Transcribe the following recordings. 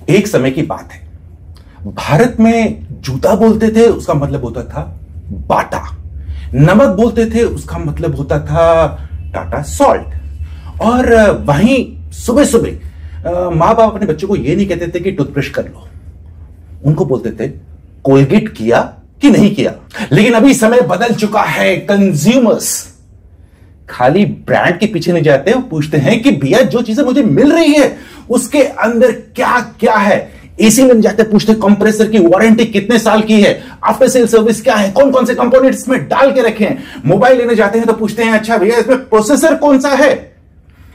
एक समय की बात है, भारत में जूता बोलते थे उसका मतलब होता था बाटा, नमक बोलते थे उसका मतलब होता था टाटा सॉल्ट। और वहीं सुबह सुबह मां बाप अपने बच्चों को यह नहीं कहते थे कि टूथब्रश कर लो, उनको बोलते थे कोलगेट किया कि नहीं किया। लेकिन अभी समय बदल चुका है, कंज्यूमर्स खाली ब्रांड के पीछे नहीं जाते, वो पूछते हैं कि भैया जो चीजें मुझे मिल रही है उसके अंदर क्या क्या है। एसी लेने जाते पूछते हैं कंप्रेसर की वारंटी कितने साल की है, आफ्टर सेल सर्विस क्या है, कौन कौन से कंपोनेंट्स इसमें डाल के रखे हैं। मोबाइल लेने जाते हैं तो पूछते हैं अच्छा भैया इसमें प्रोसेसर कौन सा है,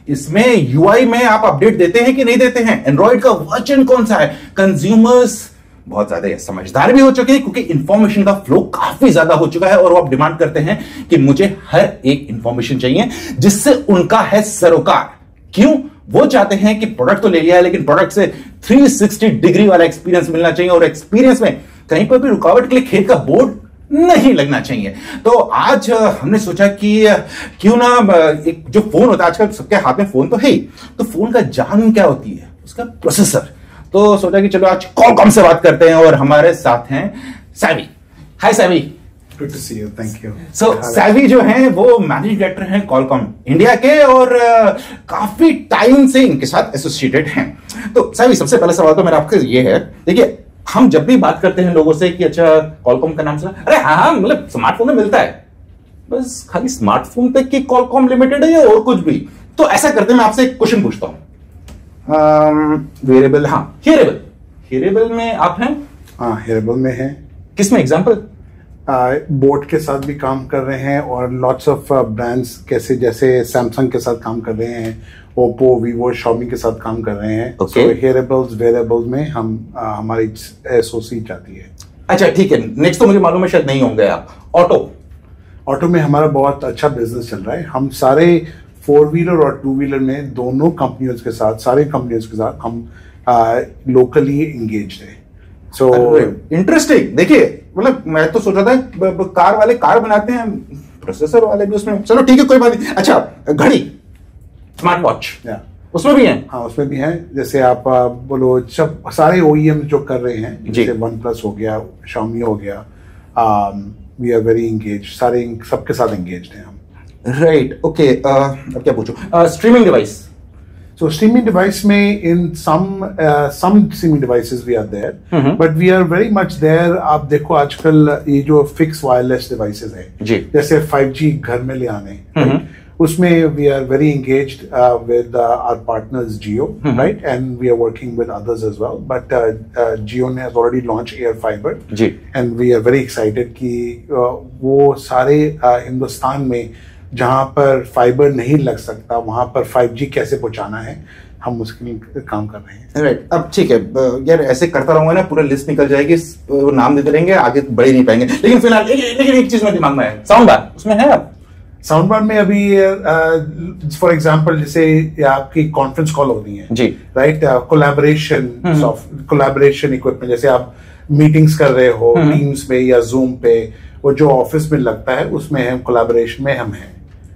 इसमें यूआई में आप अपडेट देते हैं कि नहीं देते हैं, एंड्रॉइड का वर्जन कौन सा है। कंज्यूमर्स बहुत ज्यादा समझदार भी हो चुके हैं क्योंकि इंफॉर्मेशन का फ्लो काफी ज्यादा हो चुका है और वो अब डिमांड करते हैं कि मुझे हर एक इंफॉर्मेशन चाहिए जिससे उनका है सरोकार। क्यों? वो चाहते हैं कि प्रोडक्ट तो ले लिया है लेकिन प्रोडक्ट से 360 डिग्री वाला एक्सपीरियंस मिलना चाहिए और एक्सपीरियंस में कहीं पर भी रुकावट के लिए खेत का बोर्ड नहीं लगना चाहिए। तो आज हमने सोचा कि क्यों ना एक जो फोन होता है, आजकल सबके हाथ में फोन तो है ही, तो फोन का जान क्या होती है, उसका प्रोसेसर। तो सोचा कि चलो आज कॉलकॉम से बात करते हैं और हमारे साथ हैं Savi. Hi Savi. Good to see you, thank you. So Savi जो हैं वो मैनेजिंग डायरेक्टर हैं कॉलकॉम इंडिया के और काफी टाइम से इनके साथ एसोसिएटेड हैं। तो सैवी सबसे पहला सवाल तो मेरा आपके ये है, देखिए हम जब भी बात करते हैं लोगों से कि अच्छा कॉलकॉम का नाम सुना, अरे हाँ मतलब स्मार्टफोन में मिलता है, बस खाली स्मार्टफोन तक की कॉलकॉम लिमिटेड है या और कुछ भी। तो ऐसा करते मैं आपसे एक क्वेश्चन पूछता हूं, वेरिएबल, हाँ हेरेबल में आप हैं? हाँ हेरेबल में है। किसमें एग्जांपल? बोट के साथ भी काम कर रहे हैं और लॉट्स ऑफ ब्रांड्स कैसे जैसे सैमसंग के साथ काम कर रहे हैं, ओप्पो, वीवो, शॉमी के साथ काम कर रहे हैं। Okay. So, हेरेबल्स वेरेबल्स में हम हमारी एसओसी जाती है। अच्छा ठीक है, नेक्स्ट तो मुझे मालूम है शायद नहीं होंगे आप। ऑटो में हमारा बहुत अच्छा बिजनेस चल रहा है। हम सारे 4 व्हीलर और 2 व्हीलर में दोनों कंपनियों के साथ, सारे कंपनियों के साथ हम लोकली एंगेज्ड है। So interesting. देखिए मतलब मैं तो सोच रहा था कार वाले कार बनाते हैं, प्रोसेसर वाले भी उसमें, चलो ठीक है कोई बात नहीं। अच्छा घड़ी, स्मार्ट वॉच, उसमें भी है? हाँ उसमें भी है। जैसे आप बोलो सब सारे ओईएम जो कर रहे हैं, जैसे वन प्लस हो गया, शाओमी हो गया, वी आर वेरी एंगेज, सारे सबके साथ एंगेज्ड हैं हम। Right okay. अब क्या पूछूं, streaming device. So streaming device में in some streaming devices we are there, but we are very much there। आप देखो आजकल ये जो फिक्स वायरलेस डिवाइसेस हैं, जैसे 5G घर में ले आने, उसमें we are very engaged with our partners Jio, right? And we are working with others as well. But Jio has already launched Air Fiber, and we are very excited कि वो सारे हिंदुस्तान में जहां पर फाइबर नहीं लग सकता वहां पर 5G कैसे पहुंचाना है, हम उसके लिए काम कर रहे हैं। राइट अब ठीक है यार, ऐसे करता रहूंगा ना पूरा लिस्ट निकल जाएगी, नाम देते रहेंगे आगे बढ़ ही नहीं पाएंगे। लेकिन फिलहाल एक चीज मेरे दिमाग में है, साउंड बार, उसमें है आप? साउंड बार में अभी फॉर एग्जांपल जैसे आपकी कॉन्फ्रेंस कॉल होती है जी, राइट, कोलैबोरेशन इक्विपमेंट, जैसे आप मीटिंग्स कर रहे हो टीम्स पे या जूम पे, वो जो ऑफिस में लगता है उसमें हम कोलैबोरेशन में हम हैं।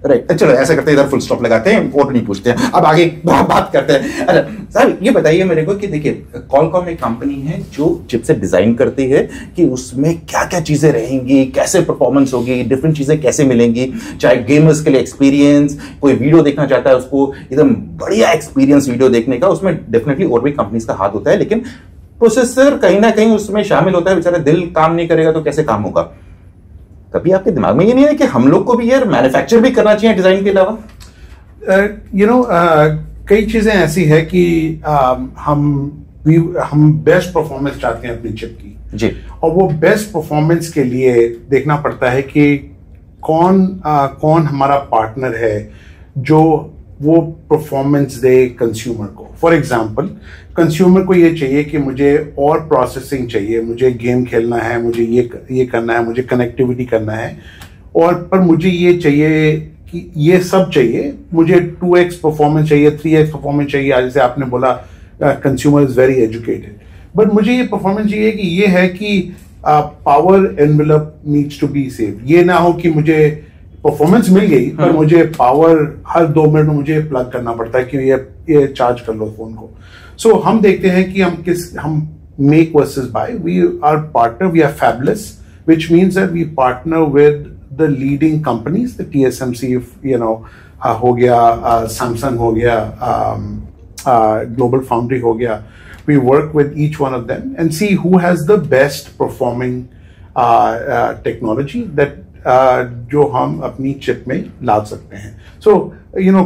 राइट चलो ऐसा करते हैं, इधर फुल स्टॉप लगाते हैं और नहीं पूछते हैं, अब आगे बात करते हैं। अच्छा साहब ये बताइए मेरे को कि देखिए कॉलकॉम एक कंपनी है जो चिपसेट डिजाइन करती है कि उसमें क्या क्या चीजें रहेंगी, कैसे परफॉर्मेंस होगी, डिफरेंट चीजें कैसे मिलेंगी, चाहे गेमर्स के लिए एक्सपीरियंस, कोई वीडियो देखना चाहता है उसको एकदम बढ़िया एक्सपीरियंस वीडियो देखने का, उसमें डेफिनेटली और भी कंपनीज का हाथ होता है। लेकिन प्रोसेसर कहीं ना कहीं उसमें शामिल होता है, बेचारा दिल काम नहीं करेगा तो कैसे काम होगा। कभी आपके दिमाग में ये नहीं है कि हम लोग को भी यार मैन्युफैक्चर भी करना चाहिए डिजाइन के अलावा? कई चीजें ऐसी है कि हम बेस्ट परफॉर्मेंस चाहते हैं अपनी चिप की जी, और वो बेस्ट परफॉर्मेंस के लिए देखना पड़ता है कि कौन हमारा पार्टनर है जो वो परफॉर्मेंस दे कंज्यूमर को। फॉर एग्जांपल कंज्यूमर को ये चाहिए कि मुझे और प्रोसेसिंग चाहिए, मुझे गेम खेलना है, मुझे ये करना है, मुझे कनेक्टिविटी करना है, और पर मुझे ये चाहिए कि ये सब चाहिए, मुझे 2x परफॉर्मेंस चाहिए, 3x परफॉर्मेंस चाहिए। जैसे आपने बोला consumer is very educated, but मुझे ये परफॉर्मेंस चाहिए कि ये है कि power envelope needs to be save. ये ना हो कि मुझे परफॉर्मेंस मिल गई, पर मुझे पावर हर 2 मिनट में मुझे प्लग करना पड़ता है कि ये चार्ज कर लो फोन को। सो हम देखते हैं कि हम make versus buy. We are partner, we are Fabless, which means that we partner with the leading companies, the TSMC, हो गया, Samsung हो गया, Global Foundry हो गया. We work with each one of them and see who has the best performing technology that जो हम अपनी chip में ला सकते हैं. So,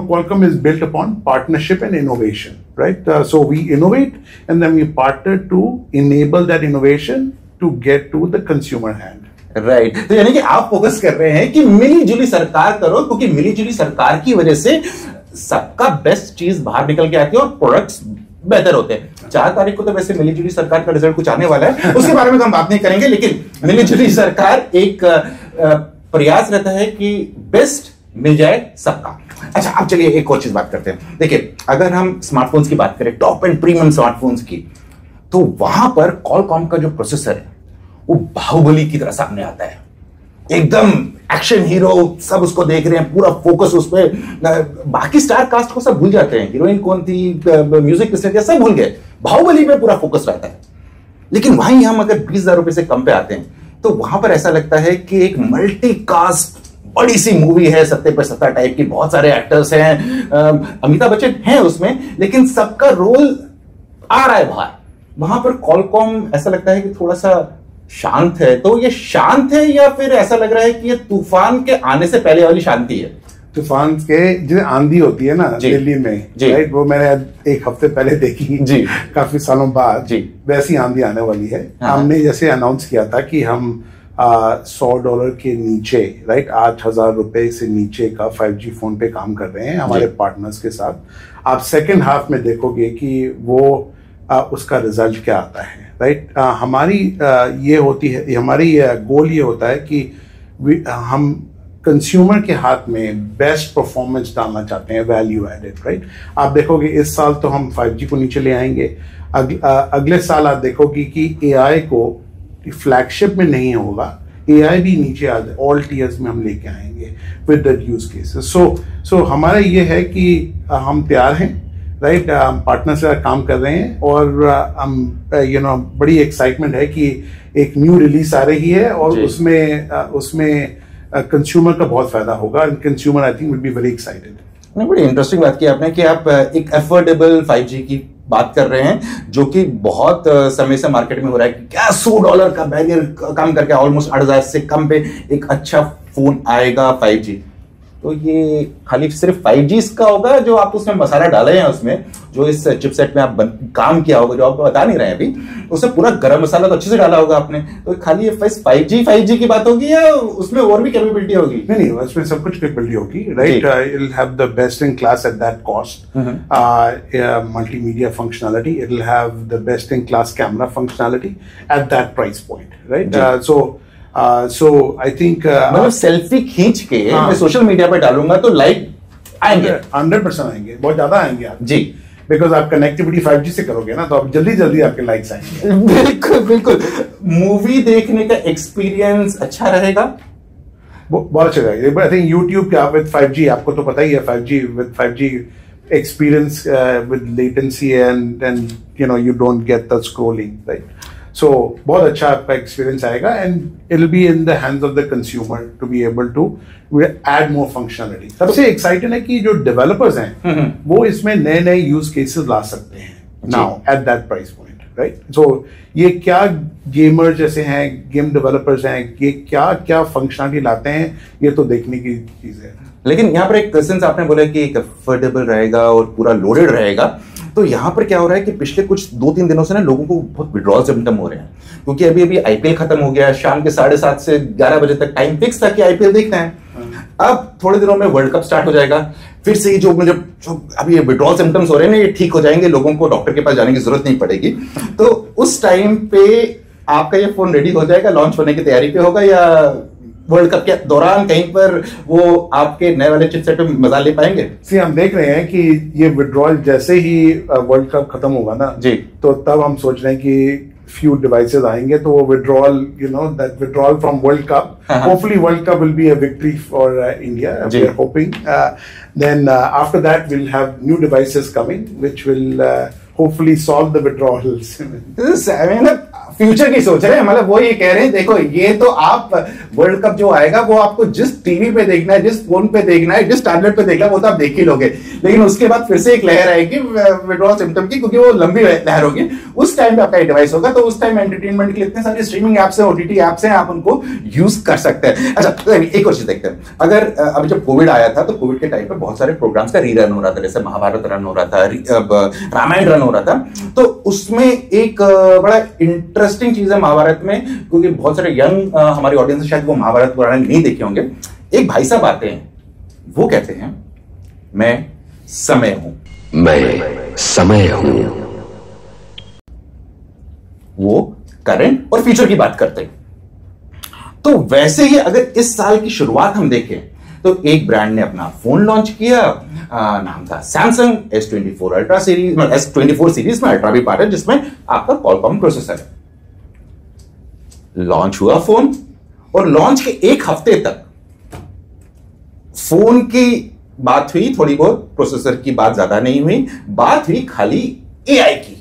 Qualcomm is built upon partnership and innovation, right? So we innovate and then we partner to enable that innovation to get to the consumer hand. Right. तो यानी कि आप फोकस कर रहे हैं कि मिली जुली सरकार करो, क्योंकि मिली जुली सरकार की वजह से सबका बेस्ट चीज बाहर निकल के आती है और प्रोडक्ट्स बेहतर होते हैं। 4 तारीख को तो वैसे मिली जुली सरकार का रिजल्ट कुछ आने वाला है, उसके बारे में तो हम बात नहीं करेंगे, लेकिन मिली जुली सरकार एक प्रयास रहता है कि बेस्ट मिल जाए सबका। अच्छा, अब चलिए एक और चीज बात करते हैं। देखिए, अगर हम स्मार्टफोन्स की बात करें, टॉप एंड प्रीमियम स्मार्टफोन्स की, तो वहां पर कॉलकॉम का जो प्रोसेसर है वो बाहुबली की तरह सामने आता है। एकदम एक्शन हीरो, सब उसको देख रहे हैं, पूरा फोकस उस पर। बाकी स्टार कास्ट को सब भूल जाते हैं, हीरोइन कौन थी, म्यूजिक किसने किया, सब भूल गए। बाहुबली पे पूरा फोकस रहता है। लेकिन वहीं हम अगर 20,000 रुपए से कम पे आते हैं तो वहां पर ऐसा लगता है कि एक मल्टी कास्ट बड़ी सी मूवी है, 70 पे 70 टाइप की, बहुत सारे एक्टर्स हैं, अमिताभ बच्चन हैं उसमें, लेकिन सबका रोल आ रहा है बाहर। वहां पर कॉलकॉम ऐसा लगता है कि थोड़ा सा शांत है। तो ये शांत है या फिर ऐसा लग रहा है कि ये तूफान के आने से पहले वाली शांति है? तूफान के जो आंधी होती है ना दिल्ली में, राइट, वो मैंने 1 हफ्ते पहले देखी जी, काफी सालों बाद जी, वैसी आंधी आने वाली है। हमने जैसे अनाउंस किया था कि हम $100 के नीचे, राइट, 8,000 रुपए से नीचे का 5G फोन पे काम कर रहे हैं हमारे पार्टनर्स के साथ। आप सेकेंड हाफ में देखोगे कि वो उसका रिजल्ट क्या आता है, राइट। हमारी ये होती है, हमारी गोल ये होता है कि हम कंज्यूमर के हाथ में बेस्ट परफॉर्मेंस डालना चाहते हैं, वैल्यू एडेड, राइट। आप देखोगे इस साल तो हम 5G को नीचे ले आएंगे, अगले साल आप देखोगे कि AI को फ्लैगशिप में नहीं होगा, AI भी नीचे आ जाए, ऑल टीयर्स में हम लेके आएंगे विद दैट यूज केसेस। सो हमारा ये है कि हम तैयार हैं, राइट, पार्टनर से काम कर रहे हैं और हम बड़ी एक्साइटमेंट है कि एक न्यू रिलीज आ रही है और उसमें कंज्यूमर का बहुत फायदा होगा and consumer I think will be very excited. नहीं, बड़ी इंटरेस्टिंग बात की आपने कि आप एक अफोर्डेबल 5G की बात कर रहे हैं, जो कि बहुत समय से मार्केट में हो रहा है कि क्या $100 का बैरियर कम करके ऑलमोस्ट 8,000 से कम पे एक अच्छा फोन आएगा 5G। तो ये खाली सिर्फ 5G का होगा जो आप उसमें मसाला डाले हैं, उसमें जो इस चिपसेट में आप काम किया होगा, जो आप बता नहीं रहे हैं अभी, उसमें पूरा गरम मसाला तो अच्छे से डाला होगा आपने। तो खाली ये 5G की बात होगी या उसमें और भी कैपेबिलिटी होगी? नहीं, उसमें सब कुछ कैपेबिलिटी होगी, right. It will have the best in class at that cost multimedia functionality, it will have the best in class camera functionality eight that price point, right. So I think मतलब selfie खींच के मैं social media पे डालूंगा तो like आएंगे, 100% आएंगे, बहुत ज्यादा आएंगे आप जी, बिकॉज आप कनेक्टिविटी 5G से करोगे ना, तो आप जल्दी आपके लाइक्स आएंगे। बिल्कुल। मूवी देखने का एक्सपीरियंस अच्छा रहेगा, बहुत अच्छा रहेगा। आई थिंक यूट्यूब क्या विद 5G, आपको तो पता ही है 5G experience with latency and you don't get the scrolling, right? So बहुत अच्छा आपका एक्सपीरियंस आएगा and it will be in the hands of the consumer to be able to add more functionality. सबसे excited है कि जो developers हैं वो इसमें नए यूज केसेस ला सकते हैं now at that price point, right. So ये क्या गेमर जैसे हैं, गेम डेवलपर्स हैं, ये क्या फंक्शनलिटी लाते हैं, ये तो देखने की चीज है। लेकिन यहाँ पर एक क्वेश्चन आपने बोला कि एक अफोर्डेबल रहेगा और पूरा लोडेड रहेगा, तो यहाँ पर क्या हो रहा है कि पिछले कुछ 2-3 दिनों से ना लोगों को बहुत विड्रॉल सिम्टम हो रहे हैं, क्योंकि अभी IPL खत्म हो गया, शाम के 7:30 से 11 बजे तक टाइम फिक्स था कि IPL देखना है। अब थोड़े दिनों में वर्ल्ड कप स्टार्ट हो जाएगा, फिर से जो अभी ये विड्रॉल सिम्टम्स हो रहे हैं ना, ये ठीक हो जाएंगे, लोगों को डॉक्टर के पास जाने की जरूरत नहीं पड़ेगी। तो उस टाइम पे आपका ये फोन रेडी हो जाएगा, लॉन्च होने की तैयारी पे होगा, या वर्ल्ड कप के दौरान कहीं पर वो आपके नए वाले चिपसेट में मजा ले पाएंगे? हम देख रहे हैं कि ये विड्रॉल जैसे ही वर्ल्ड कप खत्म होगा ना जी, तो तब हम सोच रहे हैं कि few devices आएंगे तो वो withdrawal, that withdrawal from World Cup. Hopefully World Cup will be a victory for India. We are hoping. Then after that we'll have new devices coming, which will hopefully solve the withdrawals. Future की सोच रहे हैं, मतलब वो ये कह रहे हैं देखो ये तो आप वर्ल्ड कप जो आएगा वो आपको जिस टीवी पे देखना है, जिस फोन पे देखना है, जिस टैबलेट पे देखना है वो तो आप देख ही लोगे, लेकिन उसके बाद फिर से एक लहर आएगी विड्रॉल सिम्टम की, क्योंकि वो लंबी लहर होगी। उस टाइम पे आपका डिवाइस होगा तो उस टाइम एंटरटेनमेंट के लिए इतने सारे स्ट्रीमिंग एप्स हैं, ओटीटी एप्स हैं, आप उनको यूज कर सकते हैं। अच्छा तो एक और चीज देखते हैं, अगर अभी जब कोविड आया था तो कोविड के टाइम पे बहुत सारे प्रोग्राम्स का रीरन हो रहा था, जैसे महाभारत रन हो रहा था, रामायण रन हो रहा था, तो उसमें एक बड़ा इंटरेस्टिंग चीज है महाभारत में, क्योंकि बहुत सारे यंग हमारी ऑडियंस शायद वो महाभारत पुराण नहीं देखे होंगे। एक भाई साहब आते हैं, वो कहते हैं मैं समय हूं, मैं समय हूं। वो करंट और फ्यूचर की बात करते हैं। तो वैसे ही अगर इस साल की शुरुआत हम देखें तो एक ब्रांड ने अपना फोन लॉन्च किया, नाम था Samsung S24 ultra series, S24 series में अल्ट्रा भी पार्ट है, जिसमें आपका क्वालकॉम प्रोसेसर है। लॉन्च हुआ फोन और लॉन्च के एक हफ्ते तक फोन की बात हुई थोड़ी बहुत, प्रोसेसर की बात ज्यादा नहीं हुई, बात हुई खाली एआई की।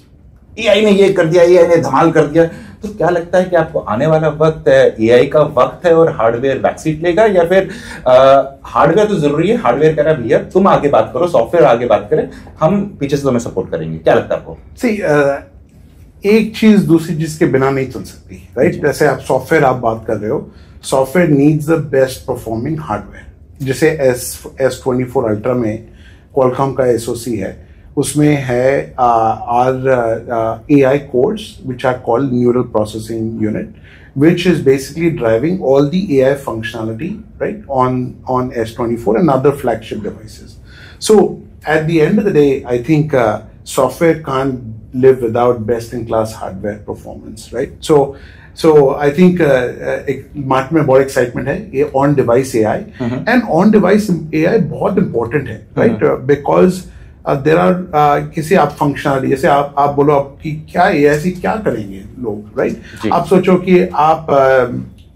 एआई ने ये कर दिया, एआई ने धमाल कर दिया। तो क्या लगता है कि आपको आने वाला वक्त एआई का वक्त है और हार्डवेयर बैकसीट लेगा, या फिर हार्डवेयर तो जरूरी है, हार्डवेयर कह रहा भैया तुम आगे बात करो, सॉफ्टवेयर आगे बात करें, हम पीछे से तुम्हें सपोर्ट करेंगे। क्या लगता है आपको? एक चीज दूसरी चीज के बिना नहीं चल सकती, राइट? जैसे आप सॉफ्टवेयर आप बात कर रहे हो, software needs the best performing hardware. जैसे S24 अल्ट्रा में क्वालकॉम का SoC है, उसमें है our AI cores which are called neural processing unit, which is basically driving all the AI functionality, right, on S24 and other flagship devices. So at the end of the day, I think software can't live without best-in-class hardware performance, right? So I think market में बहुत excitement है ये on device AI, and on device AI बहुत important है, right? Because there are किसी आप functionality, जैसे आप बोलो आपकी क्या AI क्या करेंगे लोग, राइट? आप सोचो कि आप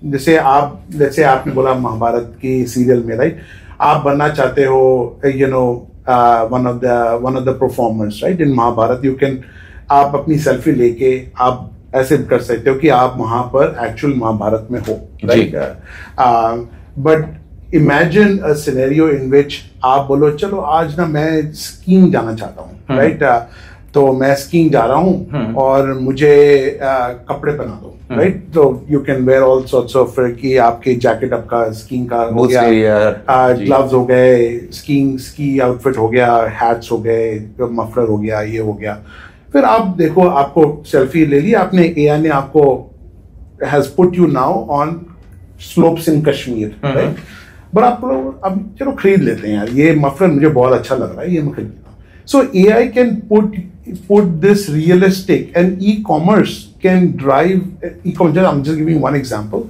जैसे आपने बोला महाभारत की सीरियल में, राइट, आप बनना चाहते हो one of the performers, right, in Mahabharat, you can, आप अपनी सेल्फी लेके आप ऐसे कर सकते हो कि आप वहां पर एक्चुअल महाभारत में हो, right? But imagine a scenario in which आप बोलो चलो आज ना मैं स्कीइंग जाना चाहता हूँ, राइट? तो मैं स्कीइंग जा रहा हूँ और मुझे कपड़े पहना दो, राइट? तो you can wear all sorts of, कि आपके जैकेट आपका स्कीइंग का हो गया, ग्लव्स हो गए, स्की आउटफिट हो गया, हैट्स हो गए, मफलर हो गया, ये हो गया। फिर आप देखो, आपको सेल्फी ले ली आपने, एआई ने आपको has put you now on slopes in Kashmir, right? But आप लोग अब चलो खरीद लेते हैं यार, ये मफलर मुझे बहुत अच्छा लग रहा है, ये मैं खरीद लेता हूँ। So AI can put this realistic, and e-commerce can drive e-commerce. I am just giving one example.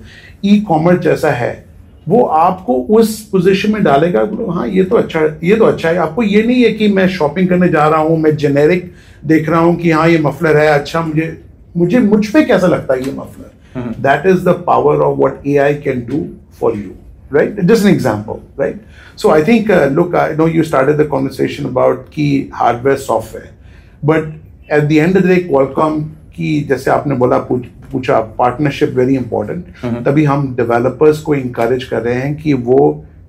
E-commerce जैसा है वो आपको उस पोजीशन में डालेगा, हाँ ये तो अच्छा है। आपको ये नहीं है कि मैं शॉपिंग करने जा रहा हूँ, मैं जेनेरिक देख रहा हूँ कि हाँ ये मफलर है, अच्छा मुझ पे कैसा लगता है ये muffler. That is the power of what AI can do for you, right? Just an example, right? So I think, look, I know you started the conversation about key hardware, software, but at the end of the day, Qualcomm की, जैसे आपने बोला पूछा, partnership very important. तभी हम developers को encourage कर रहे हैं कि वो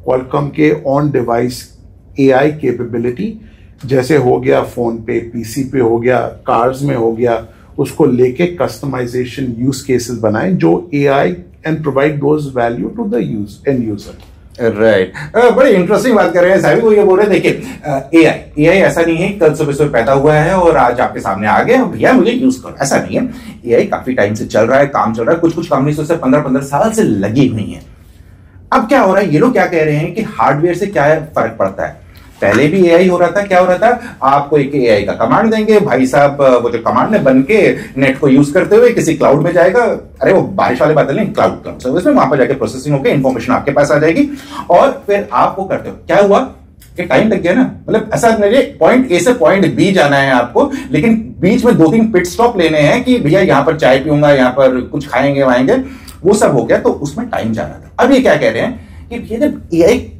Qualcomm के ऑन डिवाइस AI कैपेबिलिटी, जैसे हो गया फोन पे, पीसी पे हो गया, कार्स में हो गया, उसको लेके कस्टमाइजेशन यूज केसेस बनाए जो AI and provide those value to the end user. Right, बड़ी इंटरेस्टिंग बात कर रहे हैं साहब। वो ये बोल रहे हैं, देखिए एआई ऐसा नहीं है कल सुबह पैदा हुआ है और आज आपके सामने आ गया भैया मुझे यूज करो, ऐसा नहीं है। एआई काफी टाइम से चल रहा है, काम चल रहा है, कुछ कंपनी से 15 साल से लगी हुई है। अब क्या हो रहा है, ये लोग क्या कह रहे हैं कि हार्डवेयर से क्या फर्क पड़ता है। पहले भी एआई हो रहा था, क्या हो रहा था, आपको एक एआई का कमांड देंगे, भाई साहब वो जो कमांड है बन के नेट को यूज करते हुए किसी क्लाउड में जाएगा, अरे वो बारिश वाले बादल नहीं, क्लाउड सर्विस में, वहां पर जाके प्रोसेसिंग होकर इन्फॉर्मेशन आपके पास आ जाएगी और फिर आप वो करते हो। क्या हुआ कि टाइम लग गया ना, मतलब ऐसा मेरे पॉइंट ए से पॉइंट बी जाना है आपको, लेकिन बीच में 2-3 पिट स्टॉप लेने हैं कि भैया यहां पर चाय पीऊंगा, यहां पर कुछ खाएंगे वाएंगे, वो सब हो गया, तो उसमें टाइम जा रहा था। अब ये क्या कह रहे हैं कि ये जब एआई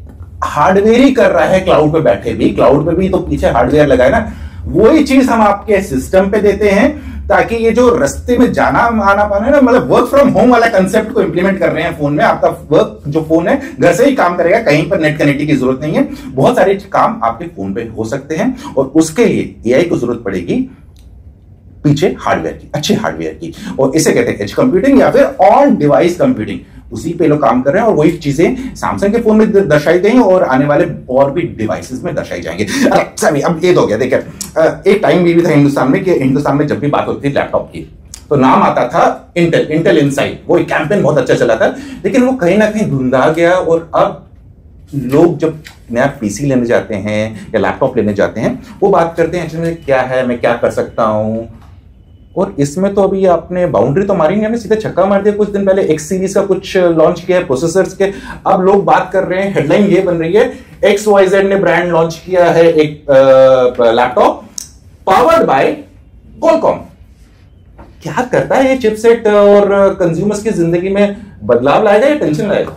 हार्डवेयर ही कर रहा है क्लाउड पे बैठे भी, क्लाउड पे भी तो पीछे हार्डवेयर लगा है ना, वही चीज हम आपके सिस्टम पे देते हैं ताकि ये जो रास्ते में जाना आना पाना है ना, मतलब वर्क फ्रॉम होम वाला कंसेप्ट को इंप्लीमेंट कर रहे हैं फोन में। आपका वर्क जो फोन है घर से ही काम करेगा, कहीं पर नेट कनेक्टिविटी की जरूरत नहीं है, बहुत सारे काम आपके फोन पे हो सकते हैं, और उसके लिए एआई को जरूरत पड़ेगी पीछे हार्डवेयर की, अच्छे हार्डवेयर की, और इसे कहते हैं एज कंप्यूटिंग या फिर ऑन डिवाइस कंप्यूटिंग। उसी पे लोग काम कर रहे हैं और वही चीजें सैमसंग के फोन में दर्शाई गई और आने वाले और भी डिवाइसेस में दर्शाई जाएंगे। अरे अब ये तो हो गया। देखिए एक टाइम भी था हिंदुस्तान में कि हिंदुस्तान में जब भी बात होती थी लैपटॉप की तो नाम आता था इंटेल इनसाइड, वो एक कैंपेन बहुत अच्छा चला था, लेकिन वो कहीं ना कहीं धुंधा गया। और अब लोग जब नया पीसी लेने जाते हैं या लैपटॉप लेने जाते हैं, वो बात करते हैं एक्चुअली क्या है, मैं क्या कर सकता हूं। और इसमें तो अभी आपने बाउंड्री तो मारी नहीं, हमने सीधे छक्का मार दिया। कुछ दिन पहले एक्स सीरीज का कुछ लॉन्च किया है प्रोसेसर्स के, अब लोग बात कर रहे हैं, हेडलाइन ये बन रही है XYZ ने ब्रांड लॉन्च किया है एक लैपटॉप पावर्ड बाय क्वालकॉम। क्या करता है ये चिपसेट और कंज्यूमर्स की जिंदगी में बदलाव लाएगा या टेंशन लाएगा?